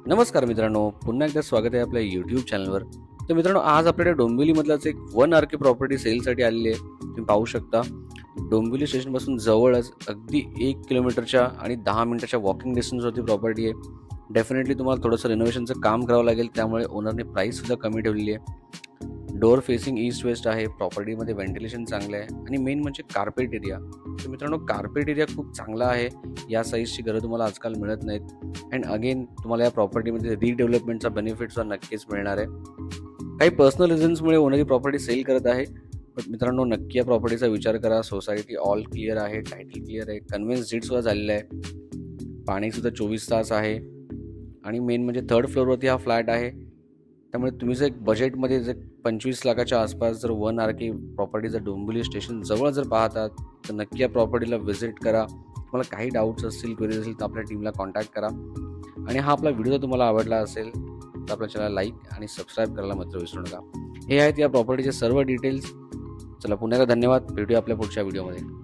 नमस्कार मित्रांनो, पुन्हा एकदा स्वागत आहे आपल्या यूट्यूब चॅनलवर. तर मित्रांनो, आज आपल्याकडे डोंबिवलीमधलाच एक 1 RK प्रॉपर्टी सेलसाठी आलेली आहे. तुम्ही पाहू शकता, डोंबिवली स्टेशनपासून जवळच अगदी 1 किलोमीटरच्या आणि 10 मिनिटाच्या वॉकिंग डिस्टन्सवरती प्रॉपर्टी आहे. डेफिनेटली तुम्हाला थोडंसं रिनोव्हेशनचं काम करावं लागेल, त्यामुळे ओनरने प्राईससुद्धा कमी ठेवलेली आहे. डोअर फेसिंग ईस्ट वेस्ट आहे. प्रॉपर्टीमध्ये व्हेंटिलेशन चांगलं आहे आणि मेन म्हणजे कार्पेट एरिया. तर मित्रांनो, कार्पेट एरिया खूप चांगला आहे. या साईजची घरं तुम्हाला आजकाल मिळत नाहीत. अँड अगेन तुम्हाला या प्रॉपर्टीमध्ये रिडेव्हलपमेंटचा बेनिफिटसुद्धा नक्कीच मिळणार आहे. काही पर्सनल रिझन्समुळे ओनर ही प्रॉपर्टी सेल करत आहे. बट मित्रांनो, नक्की या प्रॉपर्टीचा विचार करा. सोसायटी ऑल क्लिअर आहे, टायटल क्लिअर आहे, कन्व्हेन्स डीडसुद्धा झालेला आहे, पाणीसुद्धा 24 तास आहे आणि मेन म्हणजे 3rd फ्लोअरवरती हा फ्लॅट आहे. त्यामुळे तुम्ही जर एक बजेटमध्ये जर 25 लाखाच्या आसपास जर 1 RK प्रॉपर्टी जर डोंबिवली स्टेशन जवळ जर पाहतात, तर नक्की या प्रॉपर्टीला व्हिजिट करा. तुम्हाला काही डाऊट्स असतील, क्वेरीज असतील तर आपल्या टीमला कॉन्टॅक्ट करा. आणि हा आपला व्हिडिओ जर तुम्हाला आवडला असेल तर आपल्या चॅनलला लाईक आणि सबस्क्राईब करायला मात्र विसरू नका. हे आहेत या प्रॉपर्टीचे सर्व डिटेल्स. चला, पुन्हा एकदा धन्यवाद. भेटूया आपल्या पुढच्या व्हिडिओमध्ये.